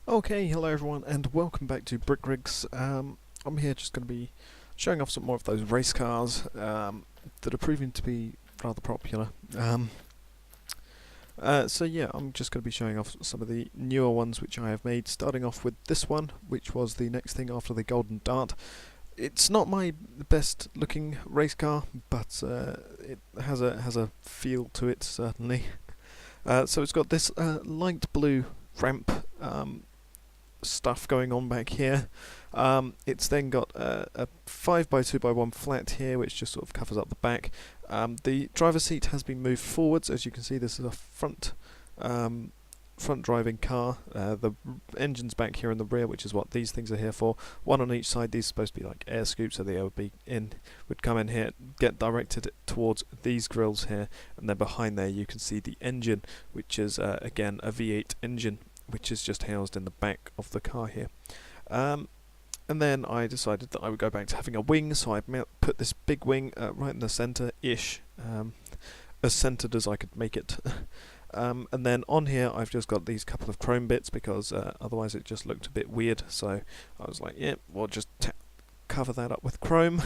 Okay, hello everyone, and welcome back to Brick Rigs. I'm here just going to be showing off some more of those race cars that are proving to be rather popular. So yeah, I'm just going to be showing off some of the newer ones which I have made, starting off with this one, which was the next thing after the Golden Dart. It's not my best looking race car, but it has a feel to it, certainly. So it's got this light blue ramp stuff going on back here. It's then got a 5x2x1 flat here, which just sort of covers up the back. The driver's seat has been moved forwards. As you can see, this is a front driving car. The engine's back here in the rear, which is what these things are here for. One on each side. These are supposed to be like air scoops, so they would come in here, get directed towards these grills here, and then behind there you can see the engine, which is again a V8 engine, which is just housed in the back of the car here. And then I decided that I would go back to having a wing, so I put this big wing right in the centre-ish, as centred as I could make it. And then on here I've just got these couple of chrome bits because otherwise it just looked a bit weird, so I was like, yeah, we'll just cover that up with chrome.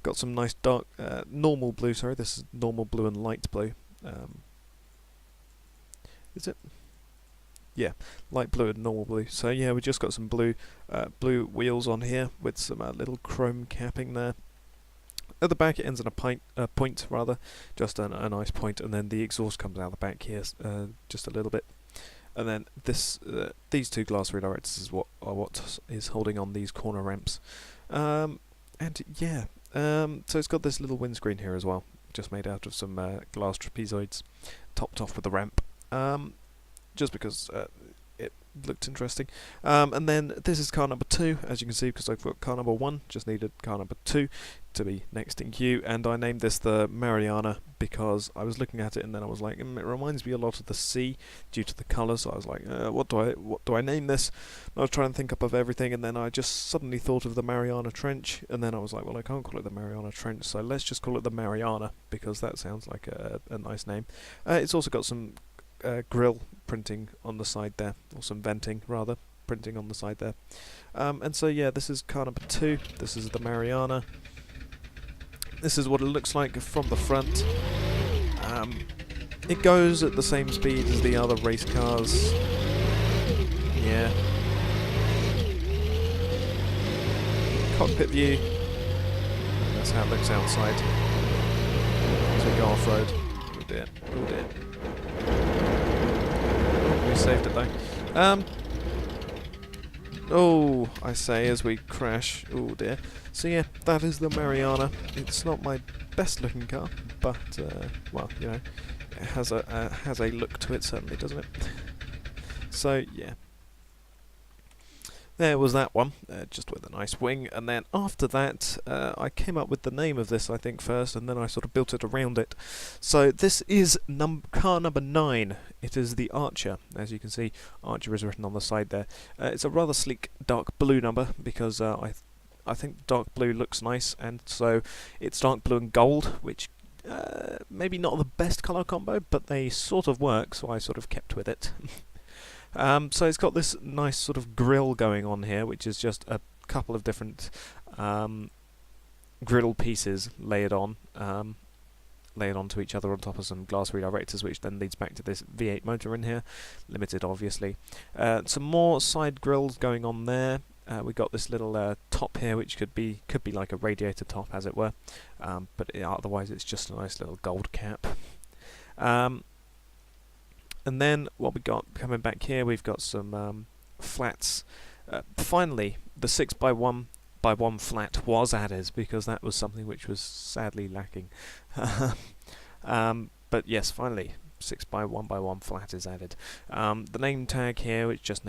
Got some nice dark, normal blue, sorry, this is normal blue and light blue. Is it? Yeah, light blue and normal blue. So yeah, we just got some blue wheels on here with some little chrome capping there. At the back it ends in a point rather, just a nice point, and then the exhaust comes out the back here just a little bit. And then these two glass redirectors is what is holding on these corner ramps. And yeah, so it's got this little windscreen here as well, just made out of some glass trapezoids, topped off with a ramp. Just because it looked interesting. And then this is car number 2, as you can see, because I've got car number 1, just needed car number 2 to be next in queue, and I named this the Mariana because I was looking at it and then I was like, it reminds me a lot of the sea due to the colour, so I was like, what do I name this? And I was trying to think up of everything, and then I just suddenly thought of the Mariana Trench, and then I was like, well, I can't call it the Mariana Trench, so let's just call it the Mariana, because that sounds like a nice name. It's also got some grill printing on the side there, or some venting rather, printing on the side there. And so yeah, this is car number 2, this is the Mariana. This is what it looks like from the front. It goes at the same speed as the other race cars. Yeah. Cockpit view. That's how it looks outside as we go off-road. Oh dear, oh dear. We saved it though. Oh, I say as we crash. Oh dear. So yeah, that is the Mariana. It's not my best looking car, but well, you know, it has a look to it, certainly, doesn't it? So yeah. There was that one, just with a nice wing, and then after that I came up with the name of this, I think, first, and then I sort of built it around it. So this is car number 9. It is the Archer. As you can see, Archer is written on the side there. It's a rather sleek dark blue number because I think dark blue looks nice, and so it's dark blue and gold, which maybe not the best colour combo, but they sort of work, so I sort of kept with it. So it's got this nice sort of grill going on here, which is just a couple of different grill pieces layered onto each other on top of some glass redirectors, which then leads back to this V8 motor in here, limited obviously. Some more side grills going on there. We've got this little top here, which could be like a radiator top, as it were, but otherwise it's just a nice little gold cap. And then what we got coming back here, we've got some flats. Finally, the 6x1x1 flat was added, because that was something which was sadly lacking. But yes, finally, 6x1x1 flat is added. The name tag here, which just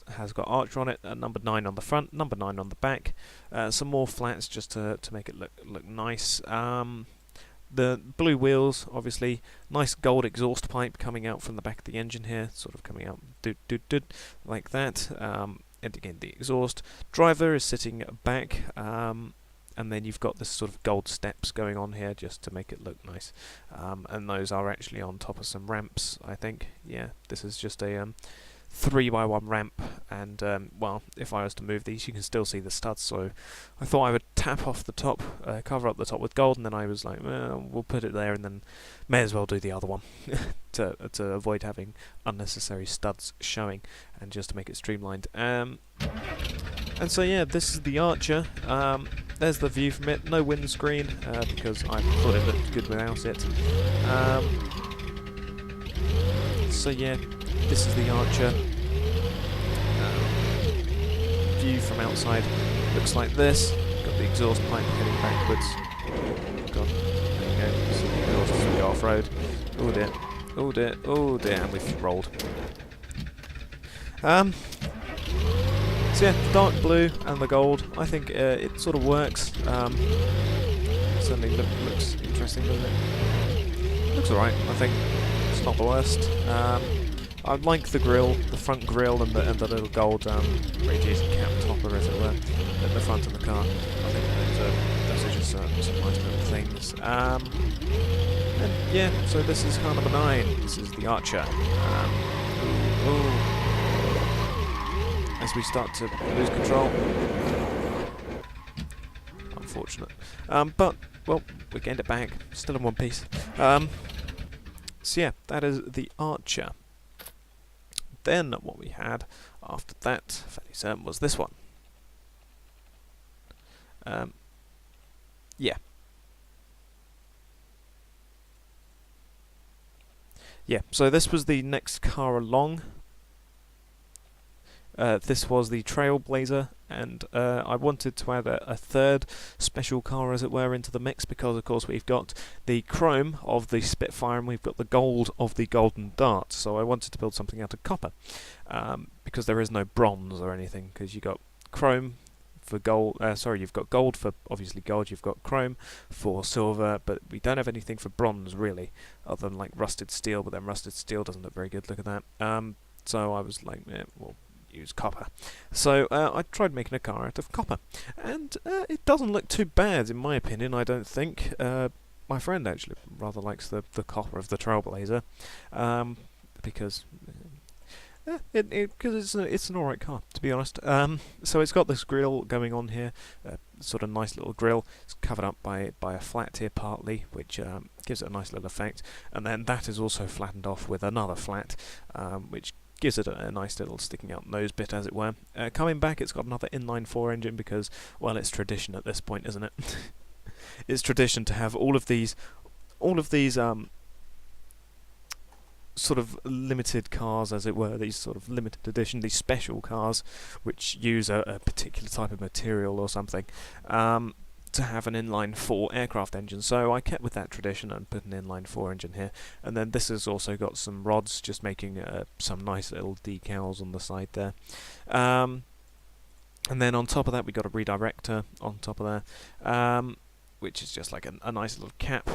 has got Archer on it, number 9 on the front, number 9 on the back. Some more flats just to make it look nice. The blue wheels, obviously, nice gold exhaust pipe coming out from the back of the engine here, sort of coming out like that. And again, the exhaust. Driver is sitting back, and then you've got this sort of gold steps going on here just to make it look nice. And those are actually on top of some ramps, I think. Yeah, this is just a 3x1 ramp and well, if I was to move these, you can still see the studs. So I thought I would tap off the top, cover up the top with gold, and then I was like, well, we'll put it there, and then may as well do the other one to avoid having unnecessary studs showing, and just to make it streamlined. And so yeah, this is the Archer. There's the view from it. No windscreen because I thought it looked good without it. So yeah, this is the Archer. View from outside looks like this. Got the exhaust pipe heading backwards. God, there you go. So the exhaust is really off-road. Oh dear, oh dear, oh dear, and we've rolled. So yeah, the dark blue and the gold, I think it sort of works. Certainly looks interesting, doesn't it? Looks alright, I think. It's not the worst. I like the grille, the front grille, and the little gold radiator cap topper, as it were, at the front of the car. I think those are just some nice little things. And yeah, so this is car number 9. This is the Archer. As we start to lose control. Unfortunate. But, well, we gained it back. Still in one piece. So yeah, that is the Archer. Then what we had after that, fairly certain, was this one. Yeah. Yeah, so this was the next car along. This was the Trailblazer, and I wanted to add a third special car, as it were, into the mix, because of course we've got the chrome of the Spitfire and we've got the gold of the Golden Dart, so I wanted to build something out of copper, because there is no bronze or anything, because you've got chrome for gold, you've got gold for obviously gold, you've got chrome for silver, but we don't have anything for bronze really, other than like rusted steel, but then rusted steel doesn't look very good, look at that. So I was like, yeah, well, use copper. So I tried making a car out of copper, and it doesn't look too bad in my opinion, I don't think. My friend actually rather likes the copper of the Trailblazer, because it's an alright car, to be honest. So it's got this grille going on here, sort of nice little grille. It's covered up by a flat here partly, which gives it a nice little effect, and then that is also flattened off with another flat, which gives it a nice little sticking out nose bit, as it were. Coming back, it's got another inline-4 engine because, well, it's tradition at this point, isn't it? It's tradition to have all of these sort of limited cars, as it were, these sort of limited edition, these special cars, which use a particular type of material or something, to have an inline-4 aircraft engine. So I kept with that tradition and put an inline-4 engine here, and then this has also got some rods, just making some nice little decals on the side there. And then on top of that we got a redirector on top of there, which is just like a nice little cap,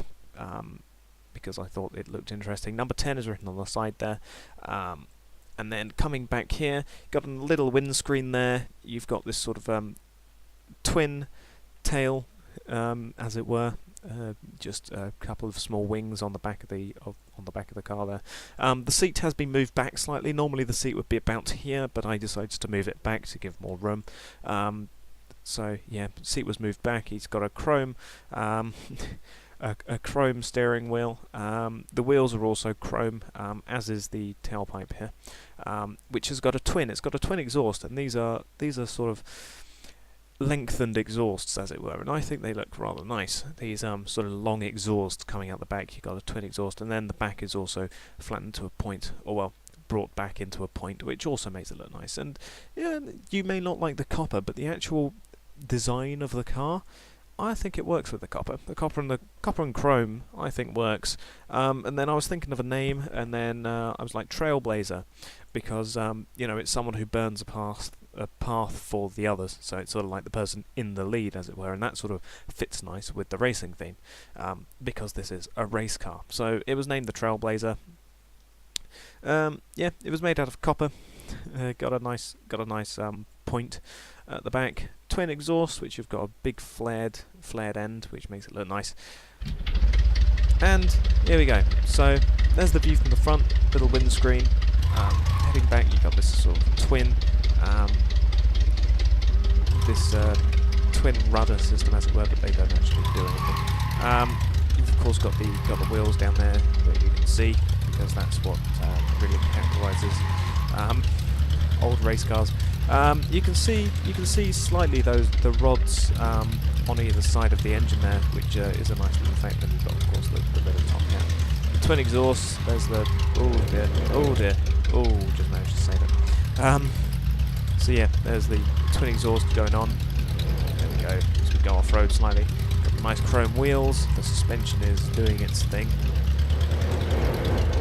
because I thought it looked interesting. Number 10 is written on the side there. And then coming back here, got a little windscreen there. You've got this sort of twin tail, as it were, just a couple of small wings on the back of the car there. The seat has been moved back slightly. Normally the seat would be about here, but I decided to move it back to give more room. So yeah, seat was moved back. He's got a chrome a chrome steering wheel. The wheels are also chrome, as is the tailpipe here, which has got a twin. It's got a twin exhaust, and these are sort of lengthened exhausts, as it were, and I think they look rather nice. These sort of long exhausts coming out the back. You've got a twin exhaust, and then the back is also flattened to a point, or well, brought back into a point, which also makes it look nice. And yeah, you may not like the copper, but the actual design of the car, I think it works with the copper. The copper and chrome, I think, works. And then I was thinking of a name, and then I was like Trailblazer, because you know, it's someone who burns a path for the others. So it's sort of like the person in the lead, as it were, and that sort of fits nice with the racing theme, because this is a race car. So it was named the Trailblazer. Yeah, it was made out of copper. Got a nice point at the back. Twin exhaust, which have got a big flared end, which makes it look nice. And here we go. So there's the view from the front, little windscreen. Heading back, you've got this sort of twin this twin rudder system, as it were, but they don't actually do anything. You've of course got the wheels down there that you can see, because that's what really characterises old race cars. You can see slightly the rods on either side of the engine there, which is a nice little effect. And you've got, of course, the little top cap, the twin exhausts. There's the oh dear, just managed to say that. So yeah, there's the twin exhaust going on. There we go. As we go off road slightly, got the nice chrome wheels. The suspension is doing its thing.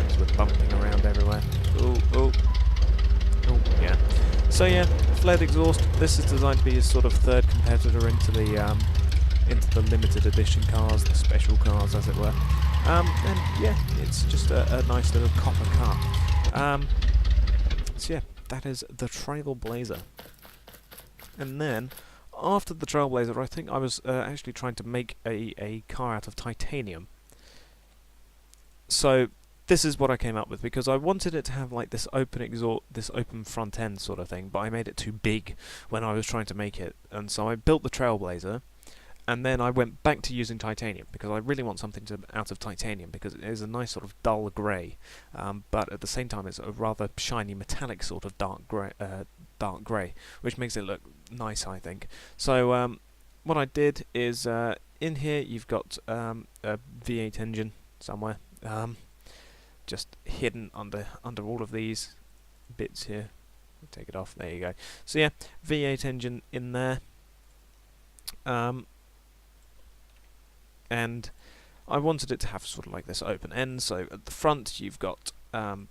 So we're bumping around everywhere. Oh, yeah. So yeah, flared exhaust. This is designed to be a sort of third competitor into the limited edition cars, the special cars, as it were. And yeah, it's just a nice little copper car. So yeah, that is the Trailblazer. And then, after the Trailblazer, I think I was actually trying to make a car out of titanium. So this is what I came up with, because I wanted it to have like this open exhaust, this open front end sort of thing, but I made it too big when I was trying to make it, and so I built the Trailblazer, and then I went back to using titanium, because I really want something out of titanium, because it is a nice sort of dull grey, but at the same time it's a rather shiny metallic sort of dark grey, which makes it look nice, I think. So what I did is, in here you've got a V8 engine somewhere, just hidden under all of these bits here. Take it off, there you go. So yeah, V8 engine in there. And I wanted it to have sort of like this open end, so at the front you've got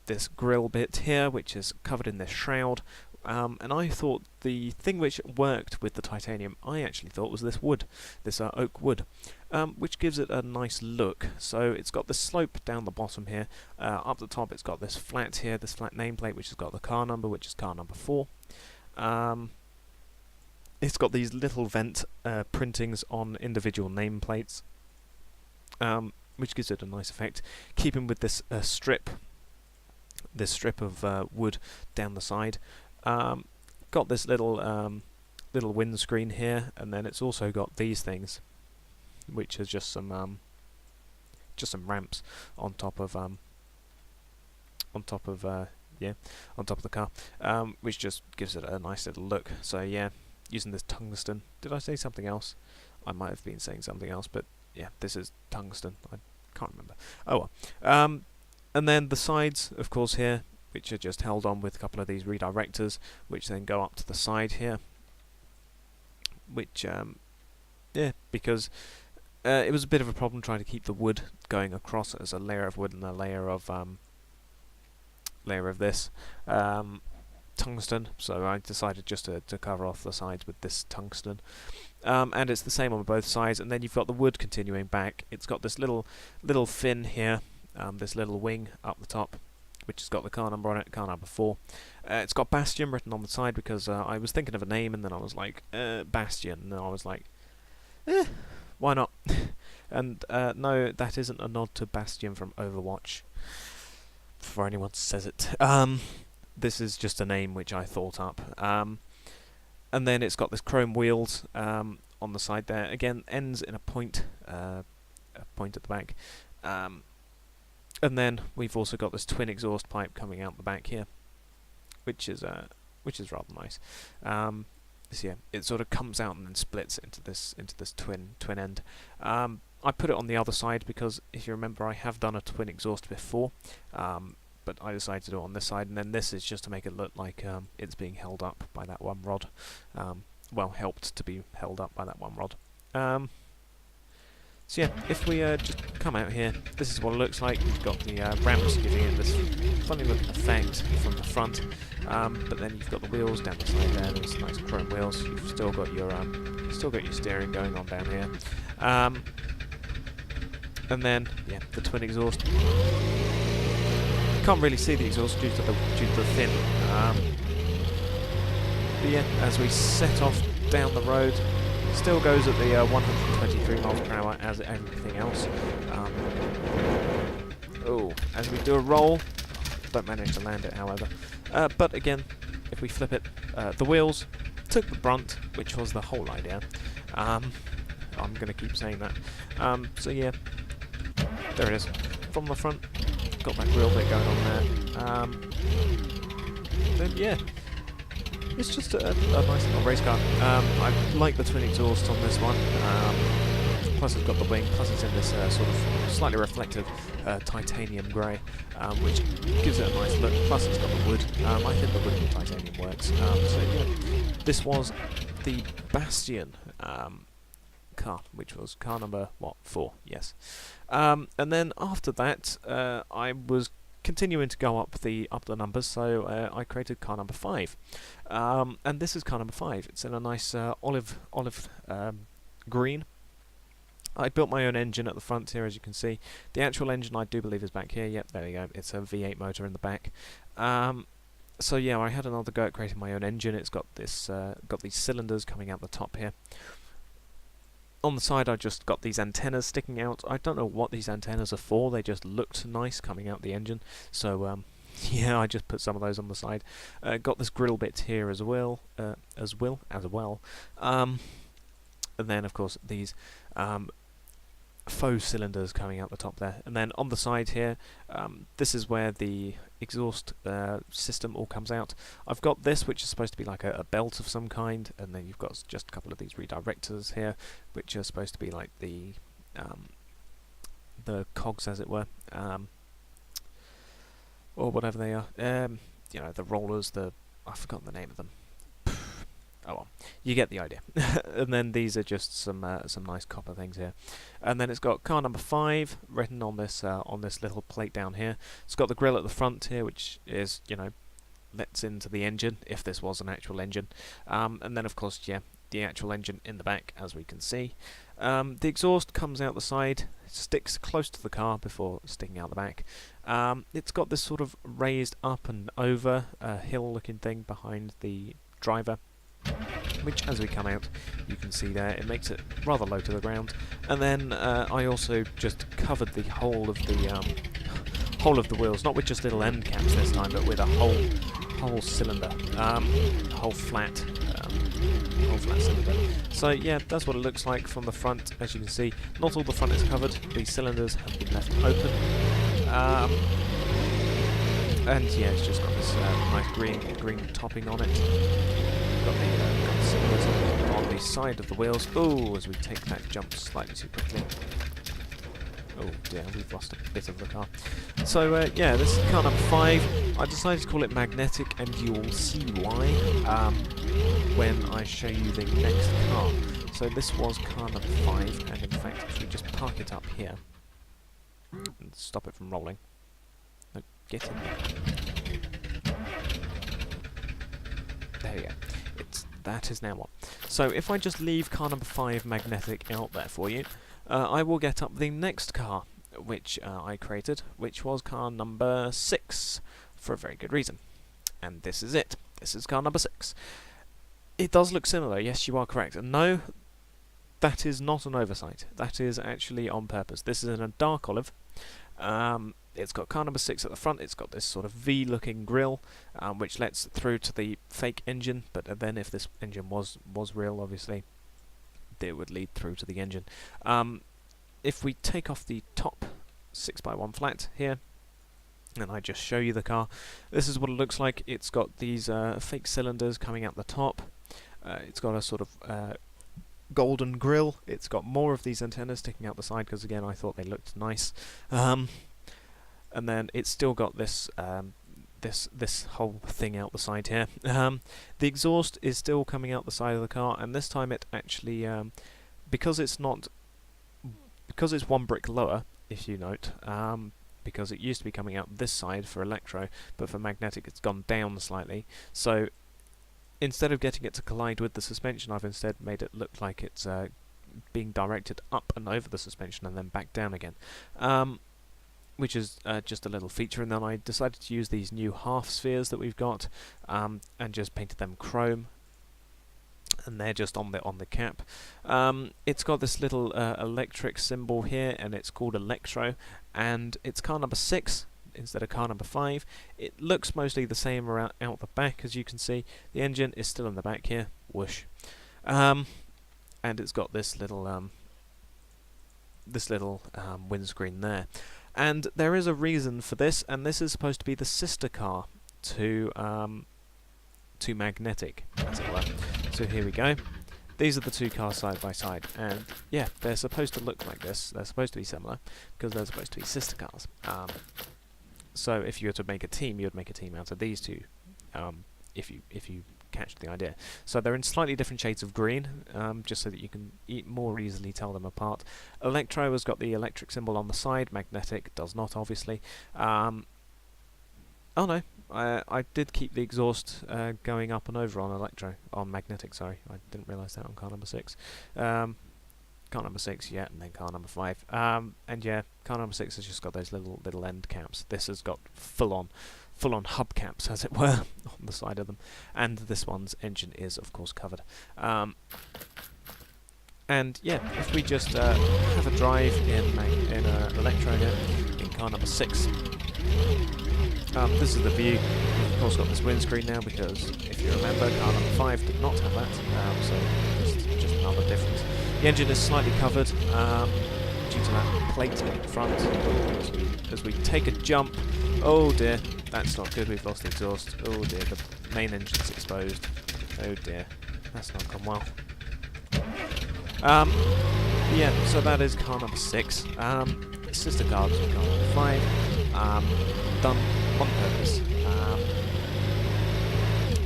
this grille bit here, which is covered in this shroud, and I thought the thing which worked with the titanium, I actually thought, was this wood, this oak wood, which gives it a nice look. So it's got this slope down the bottom here, up the top it's got this flat here, this flat nameplate, which has got the car number, which is car number 4. It's got these little vent printings on individual nameplates, which gives it a nice effect, keeping with this strip of wood down the side. Got this little windscreen here, and then it's also got these things, which is just some ramps on top of the car, which just gives it a nice little look. So yeah, using this tungsten. Did I say something else? I might have been saying something else, but yeah, this is tungsten. I can't remember. Oh well. And then the sides, of course, here, which are just held on with a couple of these redirectors, which then go up to the side here. Which, yeah, because it was a bit of a problem trying to keep the wood going across as a layer of wood and a layer of this tungsten. So I decided just to cover off the sides with this tungsten. And it's the same on both sides, and then you've got the wood continuing back. It's got this little fin here, this little wing up the top, which has got the car number on it, car number 4. It's got Bastion written on the side, because I was thinking of a name, and then I was like, Bastion, and I was like, why not? And no, that isn't a nod to Bastion from Overwatch, before anyone says it. This is just a name which I thought up. And then it's got this chrome wheels on the side there. Again, ends in a point at the back. And then we've also got this twin exhaust pipe coming out the back here, which is rather nice. So yeah, it sort of comes out and then splits into this twin end. I put it on the other side because, if you remember, I have done a twin exhaust before. But I decided to do it on this side, and then this is just to make it look like it's being held up by that one rod. Well, helped to be held up by that one rod. So yeah, if we just come out here, this is what it looks like. You've got the ramps giving it this funny looking effect from the front, but then you've got the wheels down the side there. There's nice chrome wheels. You've still got your steering going on down here, and then yeah, the twin exhaust. Can't really see the exhaust due to the fin. But yeah, as we set off down the road, still goes at the 123 miles per hour as everything else. As we do a roll, don't manage to land it, however. But again, if we flip it, the wheels took the brunt, which was the whole idea. I'm going to keep saying that. So yeah, there it is. From the front, got that grille bit going on there. Then yeah, it's just a nice little race car. I like the twin exhaust on this one. Plus it's got the wing, plus it's in this sort of slightly reflective titanium grey, which gives it a nice look. Plus it's got the wood. I think the wood and the titanium works. So yeah, this was the Bastion car, which was car number, 4, yes. And then after that, I was continuing to go up the numbers, so I created car number 5. And this is car number 5. It's in a nice olive green. I built my own engine at the front here, as you can see. The actual engine, I do believe, is back here. Yep, there we go. It's a V8 motor in the back. So yeah, I had another go at creating my own engine. It's got this, got these cylinders coming out the top here. On the side, I just got these antennas sticking out. I don't know what these antennas are for. They just looked nice coming out the engine. So yeah, I just put some of those on the side. Got this grill bit here as well. And then, of course, these faux cylinders coming out the top there. And then on the side here, this is where the exhaust system all comes out. I've got this, which is supposed to be like a belt of some kind, and then you've got just a couple of these redirectors here, which are supposed to be like the cogs, as it were, or whatever they are. You know, the rollers. I've forgotten the name of them. Oh well, you get the idea. And then these are just some nice copper things here. And then it's got car number 5 written on this little plate down here. It's got the grille at the front here, which is, you know, lets into the engine if this was an actual engine. And then of course, yeah, the actual engine in the back, as we can see. The exhaust comes out the side, sticks close to the car before sticking out the back. It's got this sort of raised up and over hill-looking thing behind the driver, which, as we come out, you can see there, it makes it rather low to the ground. And then I also just covered the whole of the wheels, not with just little end caps this time, but with a whole cylinder, whole flat cylinder. So yeah, that's what it looks like from the front. As you can see, not all the front is covered. The cylinders have been left open. And yeah, it's just got this nice green topping on it. Got the cylinders on the side of the wheels. Oh, as we take that jump slightly too quickly. Oh dear, we've lost a bit of the car. So yeah, this is car number 5. I decided to call it magnetic, and you'll see why when I show you the next car. So this was car number 5, and in fact, if we just park it up here and stop it from rolling. No, get in there. There we go. That is now on. So if I just leave car number 5 magnetic out there for you, I will get up the next car, which I created, which was car number 6, for a very good reason. And this is it. This is car number 6. It does look similar, yes, you are correct. And no, that is not an oversight. That is actually on purpose. This is in a dark olive. It's got car number 6 at the front. It's got this sort of V-looking grille, which lets through to the fake engine. But then, if this engine was real, obviously, it would lead through to the engine. If we take off the top 6x1 flat here, and I just show you the car, this is what it looks like. It's got these fake cylinders coming out the top. It's got a sort of golden grille. It's got more of these antennas sticking out the side because, again, I thought they looked nice. And then it's still got this this whole thing out the side here. The exhaust is still coming out the side of the car, and this time it actually, because it's one brick lower, if you note, because it used to be coming out this side for electro, but for magnetic it's gone down slightly. So instead of getting it to collide with the suspension, I've instead made it look like it's being directed up and over the suspension and then back down again. Which is just a little feature, and then I decided to use these new half spheres that we've got, and just painted them chrome, and they're just on the cap. It's got this little electric symbol here, and it's called Electro, and it's car number 6, instead of car number 5. It looks mostly the same around out the back, as you can see. The engine is still in the back here. Whoosh. And it's got this little windscreen there. And there is a reason for this, and this is supposed to be the sister car to Magnetic, as it were. So here we go. These are the two cars side by side, and yeah, they're supposed to look like this. They're supposed to be similar because they're supposed to be sister cars. So if you were to make a team, you would make a team out of these two. If you catch the idea. So they're in slightly different shades of green, just so that you can more easily tell them apart. Electro has got the electric symbol on the side. Magnetic does not, obviously. Oh no, I did keep the exhaust going up and over on Magnetic, sorry. I didn't realise that on car number 6. Car number 6, yeah, and then car number 5. And yeah, car number 6 has just got those little end caps. This has got full on hubcaps, as it were, on the side of them. And this one's engine is, of course, covered. And yeah, if we just have a drive in Electro here, in car number 6. This is the view. We've of course got this windscreen now because, if you remember, car number 5 did not have that, so just another difference. The engine is slightly covered due to that plate in front. As we take a jump, oh dear, that's not good, we've lost the exhaust. Oh dear, the main engine's exposed. Oh dear, that's not gone well. Yeah, so that is car number 6. Sister car to car number 5. Done on purpose.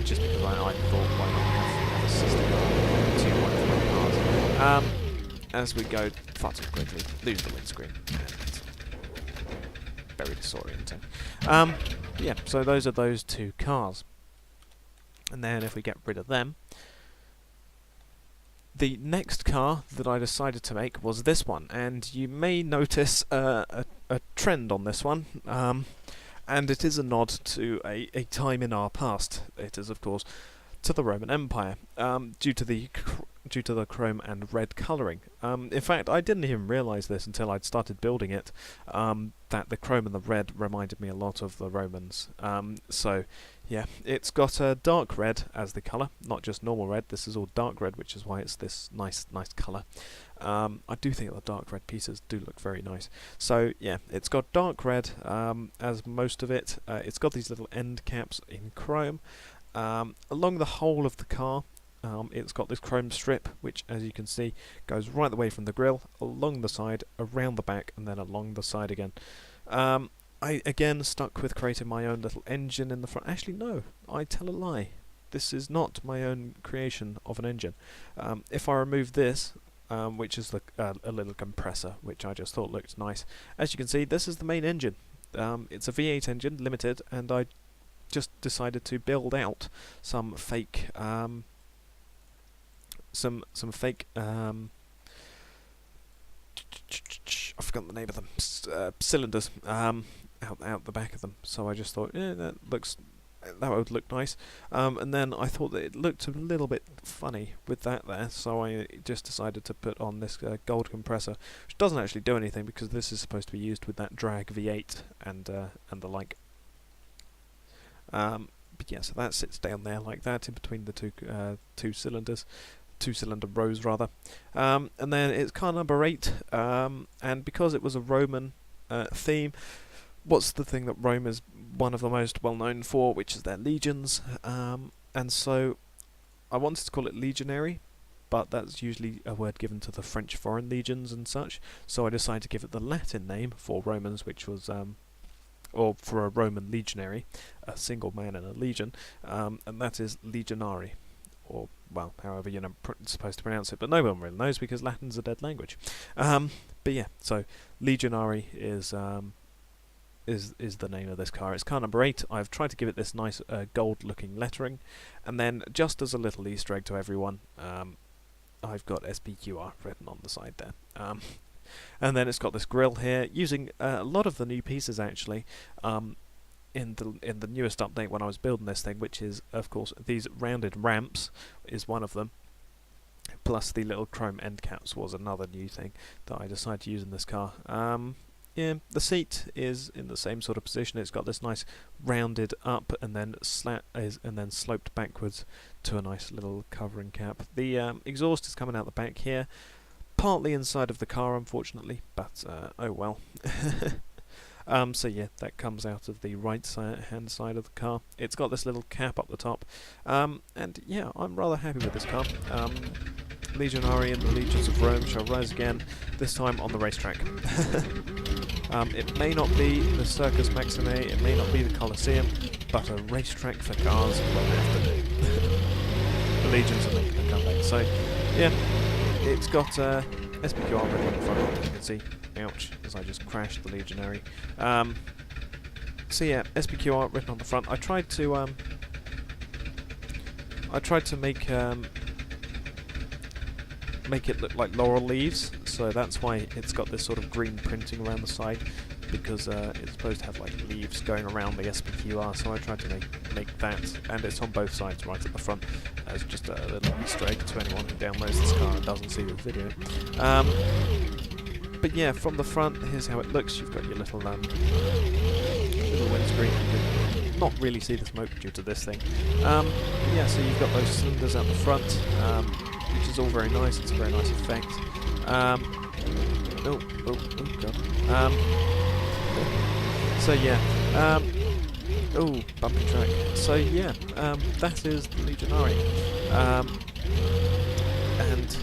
Just because I thought, why not have a sister car, 2 1 cars. As we go far too quickly, lose the windscreen. Very disorienting. Yeah, so those are those 2 cars. And then if we get rid of them, the next car that I decided to make was this one, and you may notice a trend on this one, and it is a nod to a time in our past. It is, of course, to the Roman Empire, due to the chrome and red colouring. In fact, I didn't even realise this until I'd started building it, that the chrome and the red reminded me a lot of the Romans. So, yeah, it's got a dark red as the colour, not just normal red. This is all dark red, which is why it's this nice colour. I do think the dark red pieces do look very nice. So, yeah, it's got dark red as most of it. It's got these little end caps in chrome. Along the whole of the car, it's got this chrome strip, which, as you can see, goes right the way from the grille, along the side, around the back, and then along the side again. I, again, stuck with creating my own little engine in the front. Actually, no, I tell a lie. This is not my own creation of an engine. If I remove this, which is a little compressor, which I just thought looked nice, as you can see, this is the main engine. It's a V8 engine, limited, and I just decided to build out some fake I forgot the name of them, cylinders out the back of them. So I just thought, yeah, that would look nice. And then I thought that it looked a little bit funny with that there, so I just decided to put on this gold compressor, which doesn't actually do anything because this is supposed to be used with that drag V8 and the like. But yeah, so that sits down there like that in between the two cylinders. 2-cylinder rows rather, and then it's car number 8, and because it was a Roman theme, what's the thing that Rome is one of the most well known for, which is their legions, and so I wanted to call it legionary, but that's usually a word given to the French foreign legions and such, so I decided to give it the Latin name for Romans, which was or for a Roman legionary, a single man in a legion, and that is legionari, or, well, however you're supposed to pronounce it, but no one really knows because Latin's a dead language. But yeah, so legionary is the name of this car. It's car number 8. I've tried to give it this nice gold-looking lettering, and then just as a little Easter egg to everyone, I've got SPQR written on the side there. And then it's got this grille here, using a lot of the new pieces actually. In the newest update when I was building this thing, which is, of course, these rounded ramps is one of them, plus the little chrome end caps was another new thing that I decided to use in this car. yeah, the seat is in the same sort of position. It's got this nice rounded up and then sloped backwards to a nice little covering cap. The exhaust is coming out the back here, partly inside of the car, unfortunately, but oh well. So yeah, that comes out of the right hand side of the car. It's got this little cap up the top, and yeah, I'm rather happy with this car. Legionari and the Legions of Rome shall rise again, this time on the racetrack. It may not be the Circus Maxime, it may not be the Colosseum, but a racetrack for cars will have to do. The Legions are making a comeback. So yeah, it's got SPQR written on the front, as you can see. Ouch, as I just crashed the Legionary. So yeah, SPQR written on the front. I tried to make it look like laurel leaves, so that's why it's got this sort of green printing around the side, because it's supposed to have like leaves going around the SPQR, so I tried to make that, and it's on both sides right at the front, as just a little Easter egg to anyone who downloads this car and doesn't see the video. But yeah, from the front, here's how it looks. You've got your little windscreen. You can not really see the smoke due to this thing. Yeah, so you've got those cylinders out the front, which is all very nice. It's a very nice effect. Oh god. So yeah. Oh, bumpy track. So yeah, that is the Legionari, and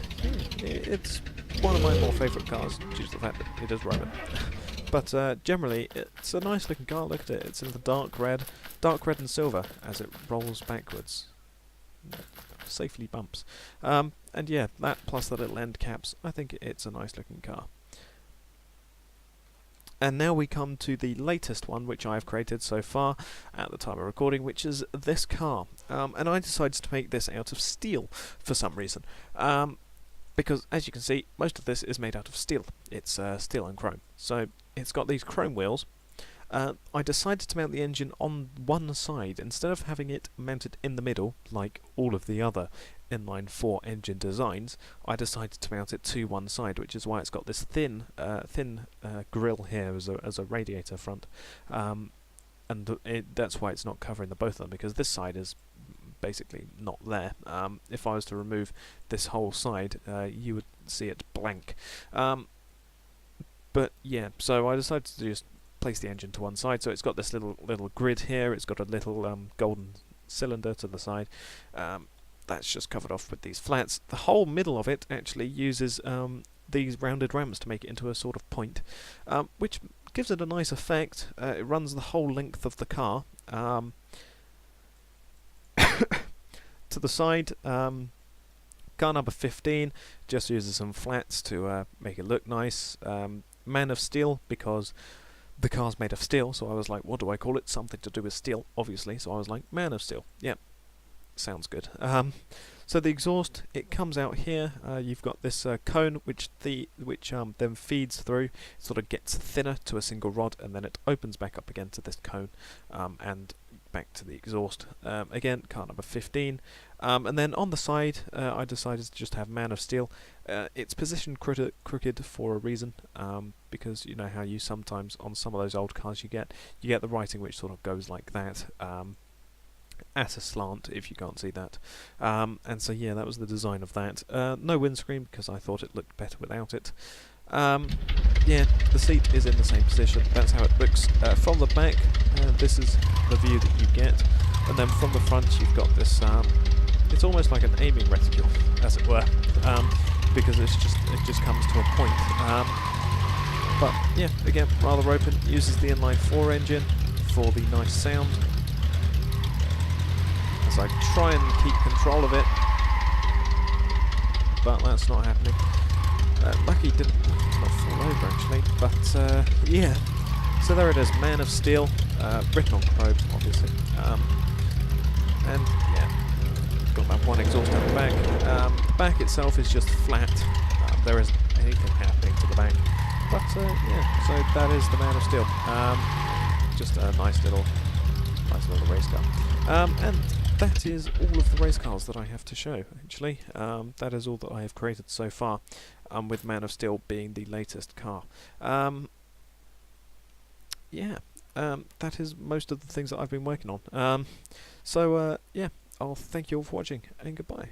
it's one of my more favourite cars due to the fact that it is Roman. But generally, it's a nice looking car. Look at it. It's in the dark red and silver as it rolls backwards. Safely bumps. And yeah, that plus the little end caps, I think it's a nice looking car. And now we come to the latest one which I've created so far at the time of recording, which is this car. And I decided to make this out of steel for some reason. Because, as you can see, most of this is made out of steel. It's steel and chrome. So it's got these chrome wheels. I decided to mount the engine on one side instead of having it mounted in the middle like all of the other inline 4 engine designs. I decided to mount it to one side, which is why it's got this thin grille here as a radiator front, and that's why it's not covering the both of them, because this side is basically not there. If I was to remove this whole side, you would see it blank. But yeah, so I decided to just place the engine to one side. So it's got this little grid here. It's got a little golden cylinder to the side. That's just covered off with these flats. The whole middle of it actually uses these rounded ramps to make it into a sort of point, which gives it a nice effect. It runs the whole length of the car. To the side, car number 15 just uses some flats to make it look nice. Man of Steel, because the car's made of steel, so I was like, what do I call it? Something to do with steel, obviously, so I was like, Man of Steel. Yep, sounds good. So the exhaust, it comes out here. You've got this cone which then feeds through, sort of gets thinner to a single rod, and then it opens back up again to this cone, and back to the exhaust. Again, car number 15. And then on the side, I decided to just have Man of Steel. It's positioned crooked for a reason, because you know how you sometimes on some of those old cars you get the writing which sort of goes like that, at a slant, if you can't see that. And so yeah, that was the design of that. No windscreen because I thought it looked better without it. Yeah, the seat is in the same position. That's how it looks from the back. This is the view that you get, and then from the front you've got this. It's almost like an aiming reticule, as it were, because it just comes to a point. But yeah, again, rather open. Uses the inline 4 engine for the nice sound. As I try and keep control of it, but that's not happening. Lucky didn't not fall over actually, but yeah. So there it is, Man of Steel, written on chrome, obviously, and yeah, got that one exhaust out the back. The back itself is just flat. There isn't anything happening to the back, but yeah. So that is the Man of Steel. Just a nice little race car, and that is all of the race cars that I have to show, actually. That is all that I have created so far, with Man of Steel being the latest car. yeah, that is most of the things that I've been working on. Yeah, I'll thank you all for watching, and goodbye.